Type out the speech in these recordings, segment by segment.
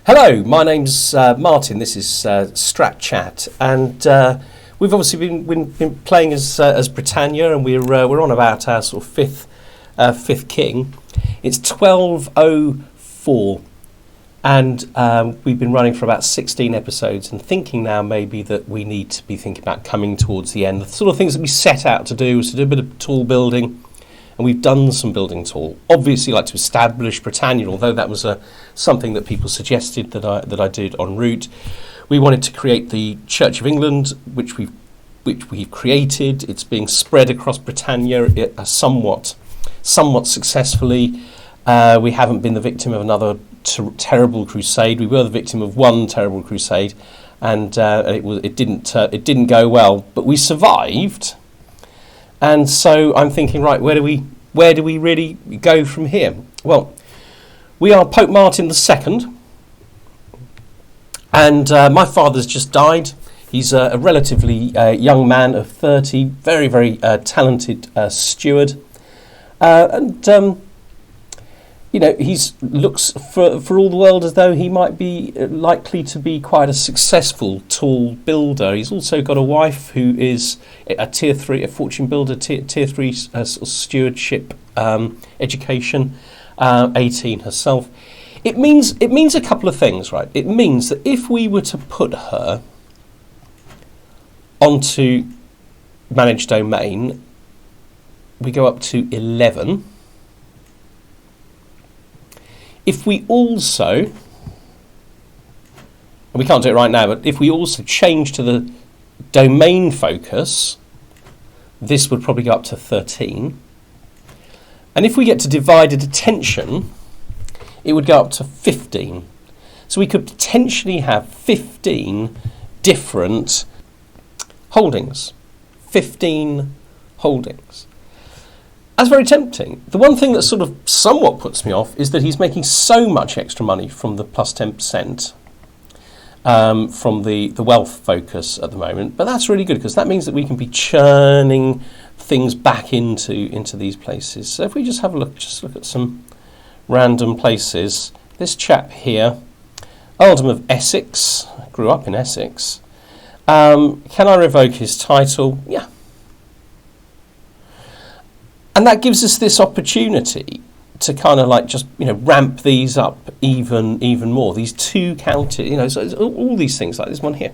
Hello, my name's Martin. This is Strat Chat, and we've obviously been playing as Britannia, and we're on about our sort of fifth king. It's 12:04, and we've been running for about 16 episodes, and thinking now maybe that we need to be thinking about coming towards the end. The sort of things that we set out to do was to do a bit of tall building. And we've done some building tall. Obviously, like to establish Britannia, although that was something that people suggested that I did en route. We wanted to create the Church of England, which we've created. It's being spread across Britannia somewhat successfully. We haven't been the victim of another terrible crusade. We were the victim of one terrible crusade, and it didn't go well. But we survived. And so I'm thinking, right, where do we really go from here? Well, we are Pope Martin II, and my father's just died. He's a relatively young man of 30, very, very talented steward. He looks for all the world as though he might be likely to be quite a successful tall builder. He's also got a wife who is a tier 3, a fortune builder, tier 3 sort of stewardship education, 18 herself. It means a couple of things, right? It means that if we were to put her onto managed domain, we go up to 11. If we also, and we can't do it right now, but if we also change to the domain focus, this would probably go up to 13. And if we get to divided attention, it would go up to 15. So we could potentially have 15 different holdings. 15 holdings. That's very tempting. The one thing that sort of somewhat puts me off is that he's making so much extra money from the plus 10% from the wealth focus at the moment. But that's really good because that means that we can be churning things back into these places. So if we just have a look, look at some random places. This chap here, Earldom of Essex, grew up in Essex. Can I revoke his title? Yeah. And that gives us this opportunity to kind of like just, ramp these up even more. These two counties, so it's all these things like this one here.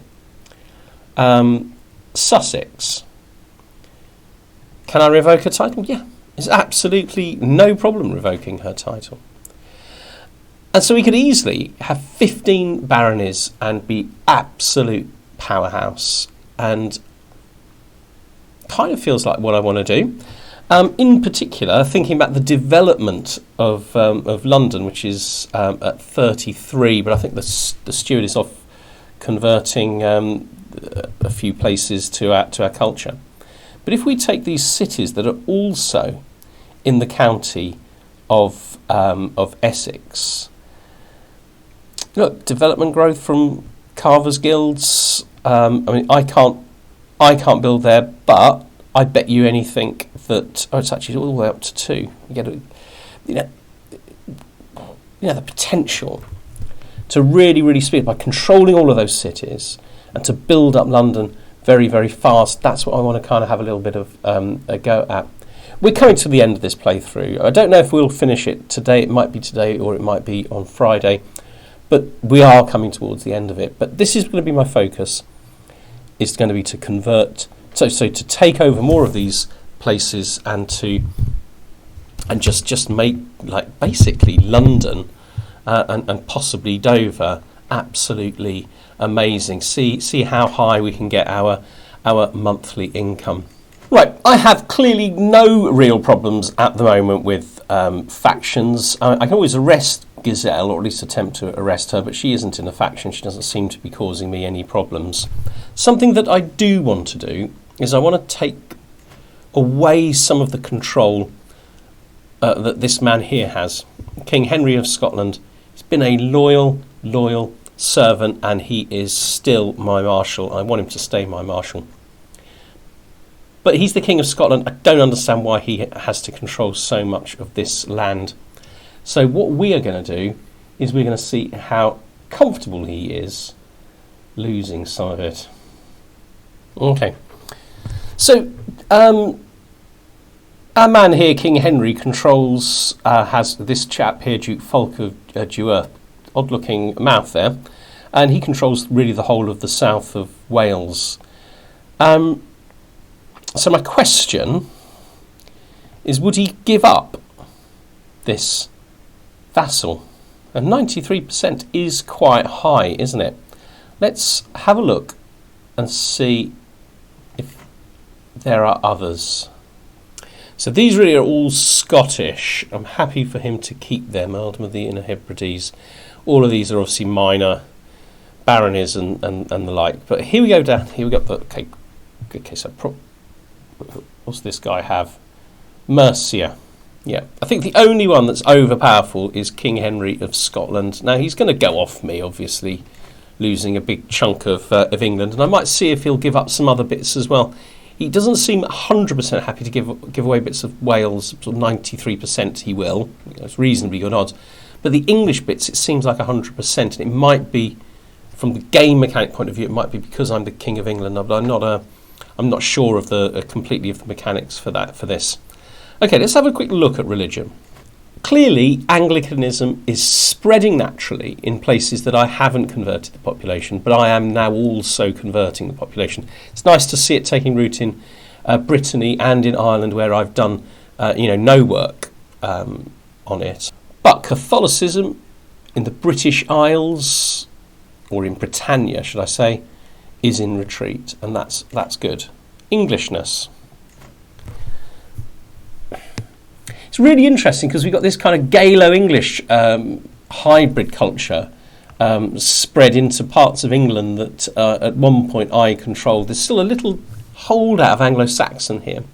Sussex. Can I revoke her title? Yeah. It's absolutely no problem revoking her title. And so we could easily have 15 baronies and be absolute powerhouse. And kind of feels like what I want to do. In particular, thinking about the development of London, which is at 33, but I think the steward is off converting a few places to our culture. But if we take these cities that are also in the county of Essex, look, development growth from carvers guilds. I can't build there, but I bet you anything that it's actually all the way up to 2. You get the potential to really speed by controlling all of those cities and to build up London very, very fast. That's what I want to kind of have a little bit of a go at. We're coming to the end of this playthrough. I don't know if we'll finish it today. It might be today or it might be on Friday, but we are coming towards the end of it. But this is going to be my focus. It's going to be to convert. So to take over more of these places and just make like basically London and possibly Dover absolutely amazing. See how high we can get our monthly income. Right, I have clearly no real problems at the moment with factions. I can always arrest Gazelle, or at least attempt to arrest her, but she isn't in a faction. She doesn't seem to be causing me any problems. Something that I do want to do is I want to take away some of the control that this man here has. King Henry of Scotland. He's been a loyal servant, and he is still my marshal. I want him to stay my marshal. But he's the King of Scotland. I don't understand why he has to control so much of this land. So what we are going to do is we're going to see how comfortable he is losing some of it. Okay. So, our man here, King Henry, controls, has this chap here, Duke Fulk of Dewar, odd-looking mouth there, and he controls really the whole of the south of Wales. So my question is, would he give up this vassal? And 93% is quite high, isn't it? Let's have a look and see if there are others. So these really are all Scottish. I'm happy for him to keep them. Earldom of the Inner Hebrides. All of these are obviously minor baronies and the like. But here we go down. Here we got the okay. So what's this guy have? Mercia. Yeah, I think the only one that's overpowerful is King Henry of Scotland. Now he's going to go off me, obviously, losing a big chunk of England, and I might see if he'll give up some other bits as well. He doesn't seem 100% happy to give away bits of Wales. Sort of 93% he will. It's reasonably good odds. But the English bits, it seems like 100%, and it might be, from the game mechanic point of view, it might be because I'm the King of England. But I'm not sure of the completely of the mechanics for this. Okay, let's have a quick look at religion. Clearly, Anglicanism is spreading naturally in places that I haven't converted the population, but I am now also converting the population. It's nice to see it taking root in Brittany and in Ireland, where I've done no work on it. But Catholicism in the British Isles, or in Britannia, should I say, is in retreat, and that's good. Englishness. It's really interesting because we've got this kind of Gaelo-English hybrid culture spread into parts of England that at one point I controlled. There's still a little holdout of Anglo-Saxon here.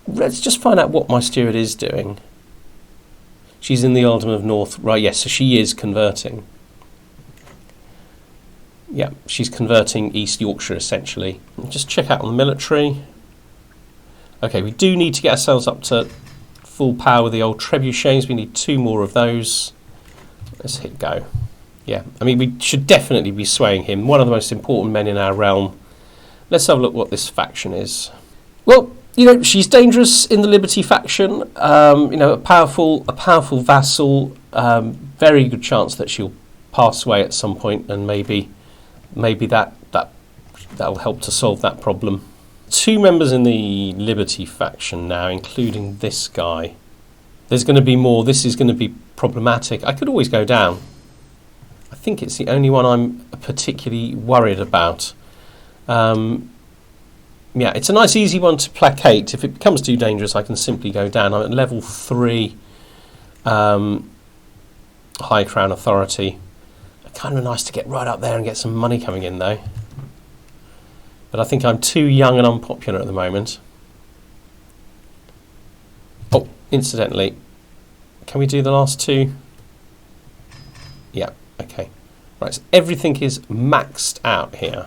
Let's just find out what my steward is doing. She's in the Earldom of North. Right, yes, so she is converting. Yeah, she's converting East Yorkshire, essentially. Just check out on the military. Okay, we do need to get ourselves up to full power with the old trebuchets. We need 2 more of those. Let's hit go. Yeah, I mean, we should definitely be swaying him. One of the most important men in our realm. Let's have a look what this faction is. Well, she's dangerous in the Liberty faction. A powerful vassal. Very good chance that she'll pass away at some point, and maybe that'll help to solve that problem. 2 members in the Liberty faction now, including this guy. There's going to be more. This is going to be problematic. I could always go down. I think it's the only one I'm particularly worried about. Yeah, it's a nice easy one to placate. If it becomes too dangerous, I can simply go down. I'm at level 3 High Crown Authority. Kind of nice to get right up there and get some money coming in, though. But I think I'm too young and unpopular at the moment. Oh, incidentally, can we do the last 2? Yeah, okay. Right, so everything is maxed out here.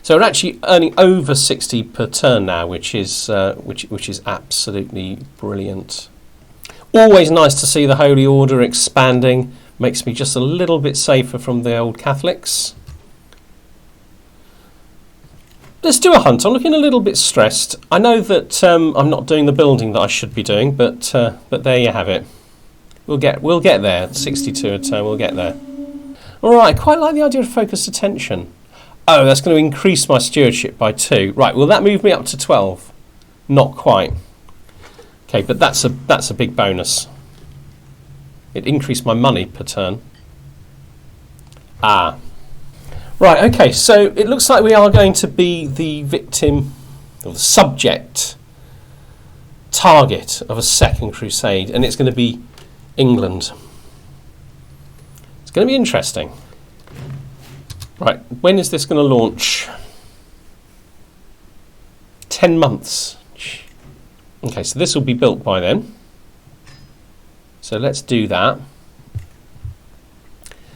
So we're actually earning over 60 per turn now, which is absolutely brilliant. Always nice to see the Holy Order expanding. Makes me just a little bit safer from the old Catholics. Let's do a hunt. I'm looking a little bit stressed. I know that I'm not doing the building that I should be doing, but there you have it. We'll get there. 62 a turn. We'll get there. All right. I quite like the idea of focused attention. Oh, that's going to increase my stewardship by 2. Right. Will that move me up to 12? Not quite. Okay, but that's a big bonus. It increased my money per turn. Ah. Right, okay, so it looks like we are going to be the victim, or the subject, target of a second crusade, and it's going to be England. It's going to be interesting. Right, when is this going to launch? 10 months. Okay, so this will be built by then. So let's do that.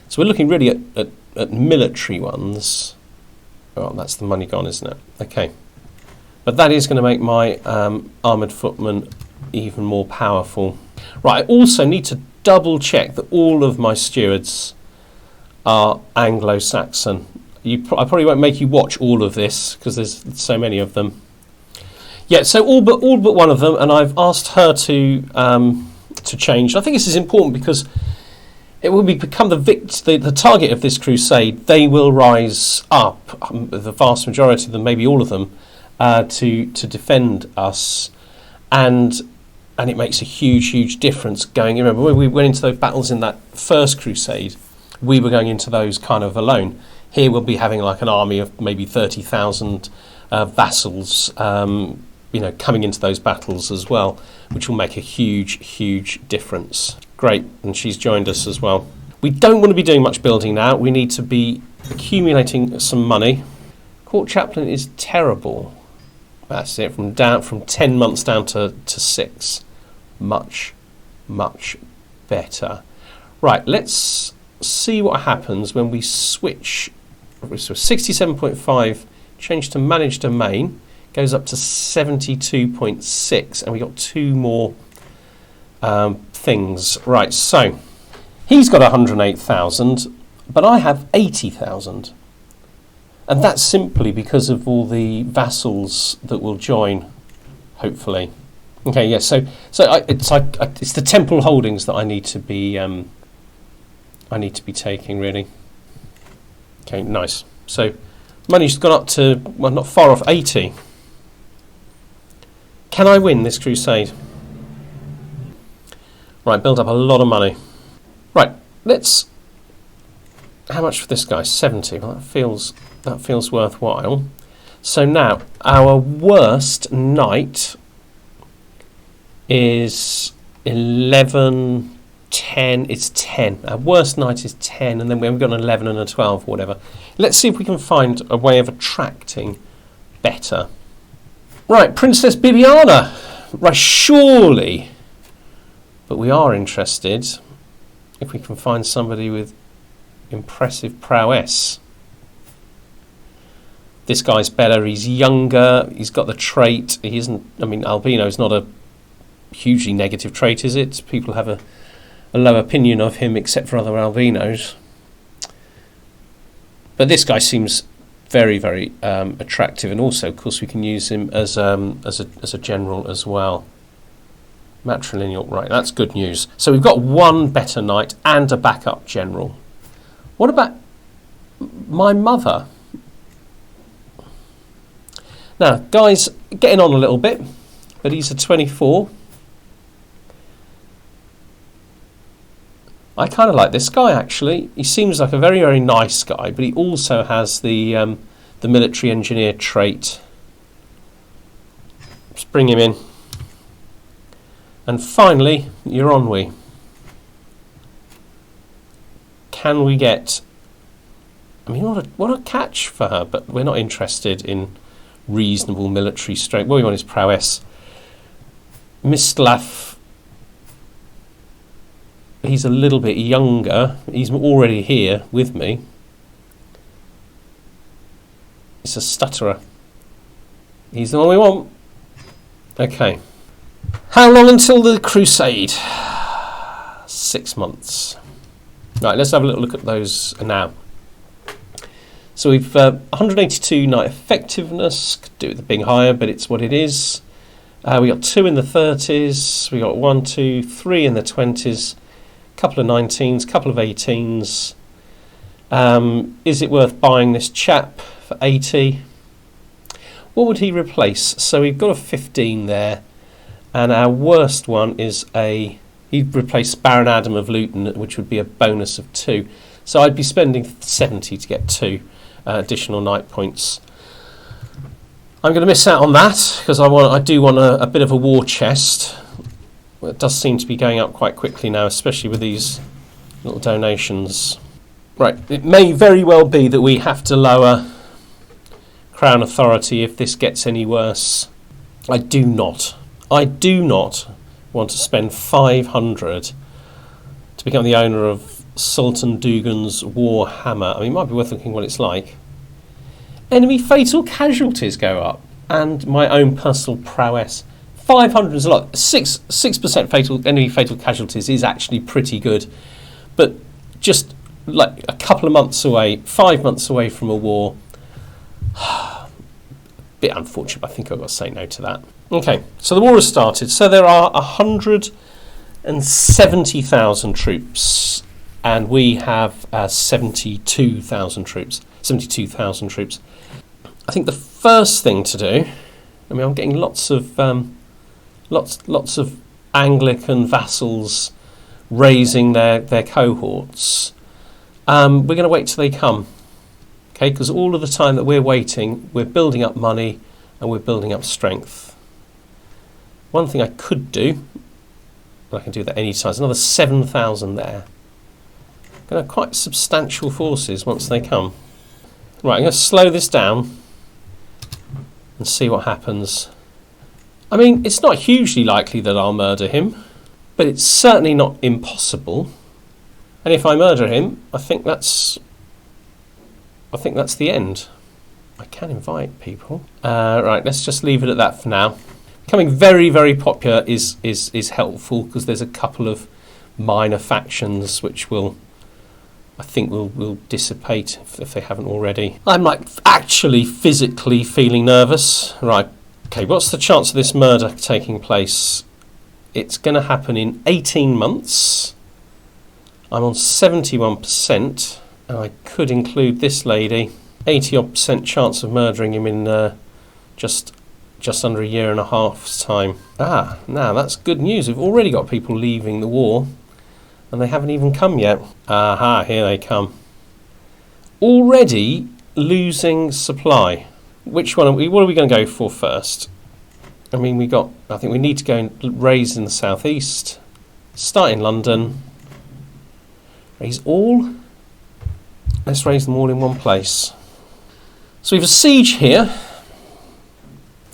So we're looking really at military ones. Oh, that's the money gone, isn't it? Okay. But that is going to make my armoured footmen even more powerful. Right, I also need to double check that all of my stewards are Anglo-Saxon. I probably won't make you watch all of this because there's so many of them. Yeah, so all but one of them, and I've asked her to change. I think this is important because it will become the target of this crusade. They will rise up, the vast majority of them, maybe all of them, to defend us, and it makes a huge difference going. You remember when we went into those battles in that first crusade, we were going into those kind of alone. Here we'll be having like an army of maybe 30,000 vassals, coming into those battles as well, which will make a huge difference. Great, and she's joined us as well. We don't want to be doing much building now. We need to be accumulating some money. Court chaplain is terrible. That's it, from 10 months down to 6. Much better. Right, let's see what happens when we switch. So 67.5, change to manage domain, goes up to 72.6, and we got 2 more things. Right, so he's got 108,000, but I have 80,000. And that's simply because of all the vassals that will join, hopefully. Okay, yeah. So it's the temple holdings that I need to be taking, really. Okay, nice. So money's gone up to, well, not far off 80. Can I win this crusade? Right, build up a lot of money. Right, let's. How much for this guy? 70. Well, that feels worthwhile. So now our worst knight is 11, 10. It's 10. Our worst knight is 10, and then we've got an 11 and a 12, or whatever. Let's see if we can find a way of attracting better. Right, Princess Bibiana. Right, surely. But we are interested if we can find somebody with impressive prowess. This guy's better. He's younger. He's got the trait. He isn't. I mean, albino is not a hugely negative trait, is it? People have a low opinion of him, except for other albinos. But this guy seems very attractive, and also, of course, we can use him as a general as well. Matrilineal, right? That's good news. So we've got one better knight and a backup general. What about my mother? Now, guy's getting on a little bit, but he's a 24. I kind of like this guy, actually. He seems like a very nice guy, but he also has the military engineer trait. Let's bring him in. And finally, you're on we. Can we get... I mean, what a catch for her, but we're not interested in reasonable military strength. What we want is prowess. Mislav, he's a little bit younger. He's already here with me. It's a stutterer. He's the one we want. Okay. How long until the crusade? 6 months. Right, let's have a little look at those now. So we've 182 knight effectiveness. Could do with it being higher, but it's what it is. We got 2 in the 30s. We got 1, 2, 3 in the 20s. Couple of 19s, couple of 18s. Is it worth buying this chap for 80? What would he replace? So we've got a 15 there, and our worst one is he'd replace Baron Adam of Luton, which would be a bonus of 2. So I'd be spending 70 to get 2 additional knight points. I'm going to miss out on that because I do want a bit of a war chest. Well, it does seem to be going up quite quickly now, especially with these little donations. Right, it may very well be that we have to lower Crown Authority if this gets any worse. I do not want to spend 500 to become the owner of Sultan Dugan's War Hammer. I mean, it might be worth looking what it's like. Enemy fatal casualties go up, and my own personal prowess. 500 is a lot. 6% enemy fatal casualties is actually pretty good, but just like a couple of months away, 5 months away from a war. Bit unfortunate, but I think I've got to say no to that. Okay, so the war has started. So there are 170,000 troops, and we have 72,000 troops. 72,000 troops. I think the first thing to do. I mean, I'm getting lots of Anglican vassals raising their cohorts. We're going to wait till they come. Okay, because all of the time that we're waiting, we're building up money and we're building up strength. One thing I could do, I can do that any time, is another 7,000 there. Going to have quite substantial forces once they come. Right, I'm going to slow this down and see what happens. I mean, it's not hugely likely that I'll murder him, but it's certainly not impossible. And if I murder him, I think that's the end. I can invite people. Right, let's just leave it at that for now. Becoming very, very popular is helpful, because there's a couple of minor factions which will dissipate if they haven't already. I'm like actually physically feeling nervous. Right, okay, what's the chance of this murder taking place? It's going to happen in 18 months. I'm on 71%. And I could include this lady. 80% chance of murdering him in just under a year and a half's time. Now that's good news. We've already got people leaving the war, and they haven't even come yet. Aha, here they come. Already losing supply. Which one? What are we going to go for first? I mean, I think we need to go and raise in the southeast. Start in London. Raise all. Let's raise them all in one place. So we have a siege here,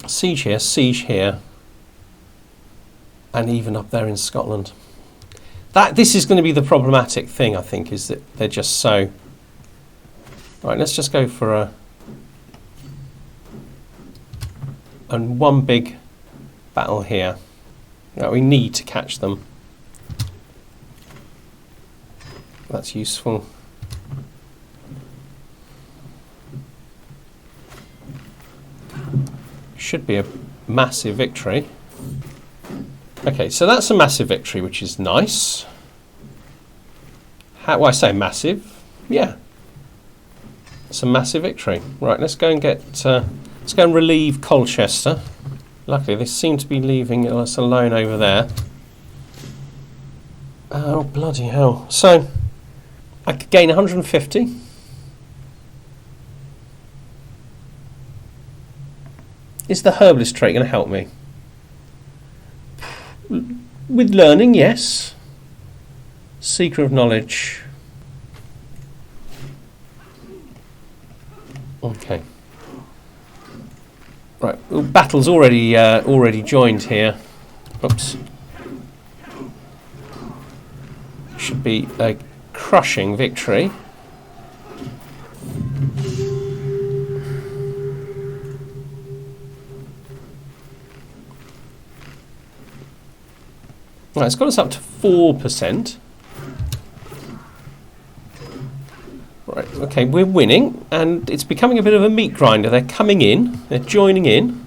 siege here, and even up there in Scotland. This is going to be the problematic thing, I think, is that they're just so... Right, let's just go for one big battle here. Now, we need to catch them. That's useful. Should be a massive victory. Okay, so that's a massive victory, which is nice. How do I say massive? Yeah, it's a massive victory. Right, let's go and let's go and relieve Colchester. Luckily, they seem to be leaving us alone over there. Oh, bloody hell. So, I could gain 150. Is the herbalist trait going to help me? With learning, yes. Seeker of knowledge. Okay. Right, well, battle's already joined here. Oops. Should be a crushing victory. Right, it's got us up to 4%. Right, okay, we're winning, and it's becoming a bit of a meat grinder. They're coming in, they're joining in.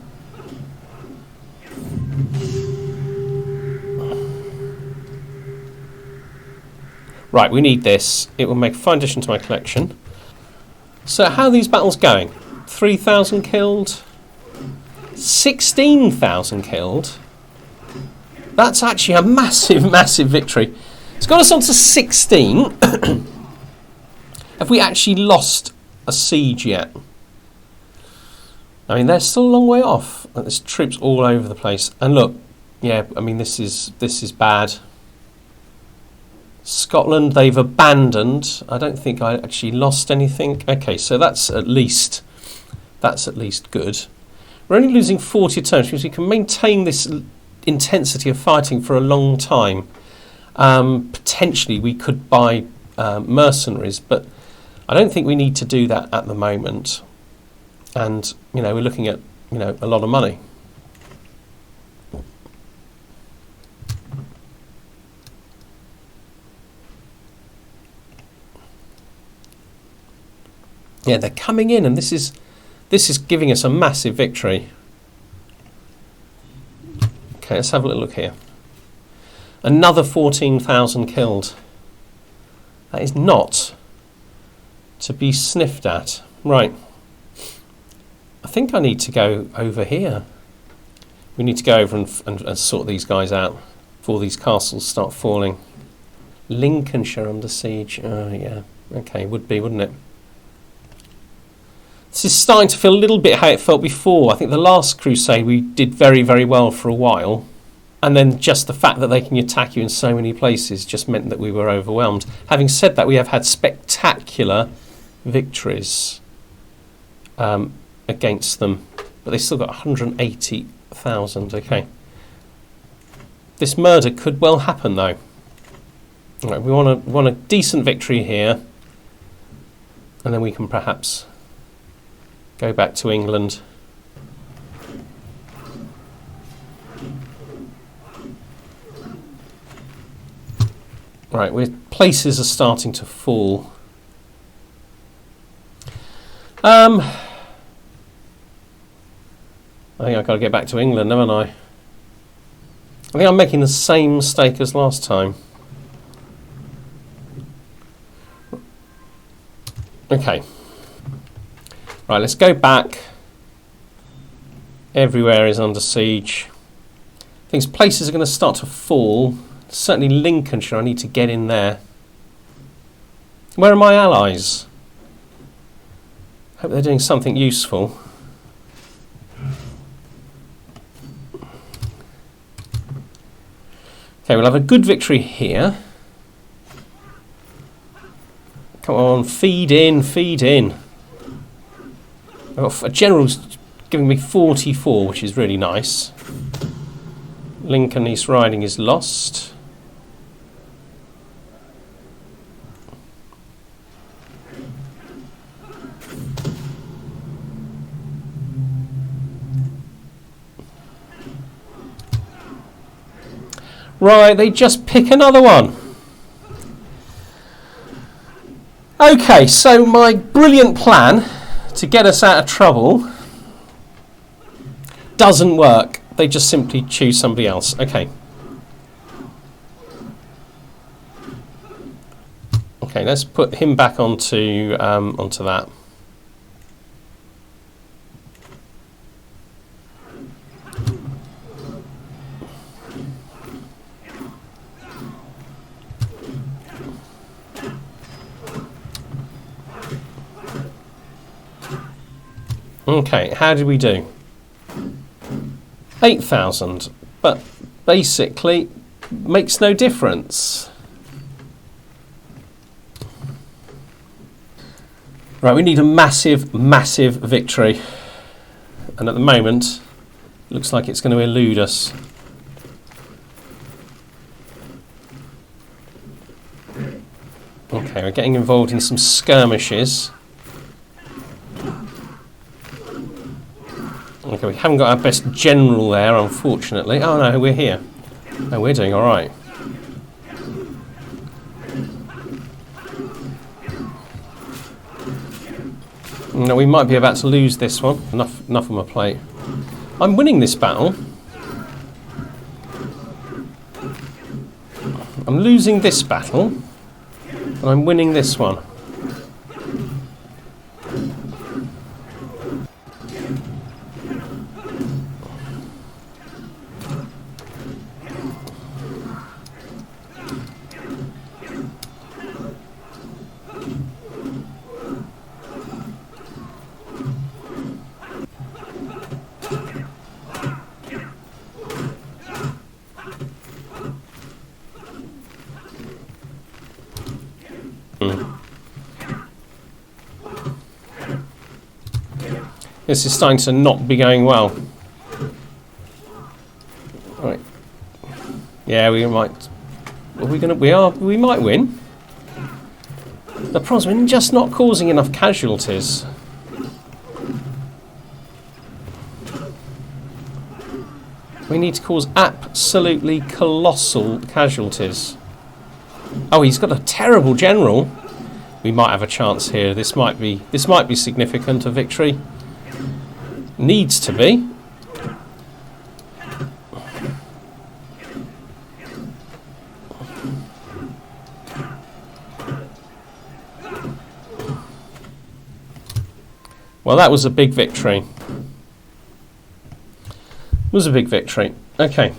Right, we need this. It will make a fine addition to my collection. So how are these battles going? 3,000 killed, 16,000 killed. That's actually a massive, massive victory. It's got us on to 16. Have we actually lost a siege yet? I mean, they're still a long way off. There's troops all over the place. And look, yeah, I mean, this is bad. Scotland, they've abandoned. I don't think I actually lost anything. Okay, so that's at least good. We're only losing 40 turns, which means we can maintain this intensity of fighting for a long time. Potentially we could buy mercenaries, but I don't think we need to do that at the moment. And we're looking at a lot of money. Yeah, they're coming in, and this is giving us a massive victory. Okay, let's have a little look here. Another 14,000 killed. That is not to be sniffed at. Right. I think I need to go over here. We need to go over and sort these guys out before these castles start falling. Lincolnshire under siege. Oh, yeah. Okay, would be, wouldn't it? This is starting to feel a little bit how it felt before. I think the last Crusade we did very, very well for a while. And then just the fact that they can attack you in so many places just meant that we were overwhelmed. Having said that, we have had spectacular victories against them. But they still got 180,000. Okay. This murder could well happen, though. Right, we want a decent victory here. And then we can perhaps go back to England. Right, places are starting to fall. I think I've got to get back to England, haven't I? I think I'm making the same mistake as last time. Okay. Right, let's go back. Everywhere is under siege. Things, places are going to start to fall. Certainly Lincolnshire, I need to get in there. Where are my allies? Hope they're doing something useful. Okay, we'll have a good victory here. Come on, feed in, feed in. I've got a general's giving me 44, which is really nice. Lincoln East Riding is lost. Right, they just pick another one. Okay, so my brilliant plan to get us out of trouble doesn't work. They just simply choose somebody else. Okay. Okay, let's put him back onto that. Okay, how did we do? 8,000, but basically makes no difference. Right, we need a massive, massive victory. And at the moment, it looks like it's going to elude us. Okay, we're getting involved in some skirmishes. Okay, we haven't got our best general there, unfortunately. Oh no, we're here. Oh, we're doing all right. No, we might be about to lose this one. Enough on my plate. I'm winning this battle. I'm losing this battle, and I'm winning this one. This is starting to not be going well. Right. Yeah, we might. Are we gonna? We might win. The problem is we're just not causing enough casualties. We need to cause absolutely colossal casualties. Oh, he's got a terrible general. we might have a chance here. This might be significant, a victory. Needs to be. Well, that was a big victory. It was a big victory. Okay.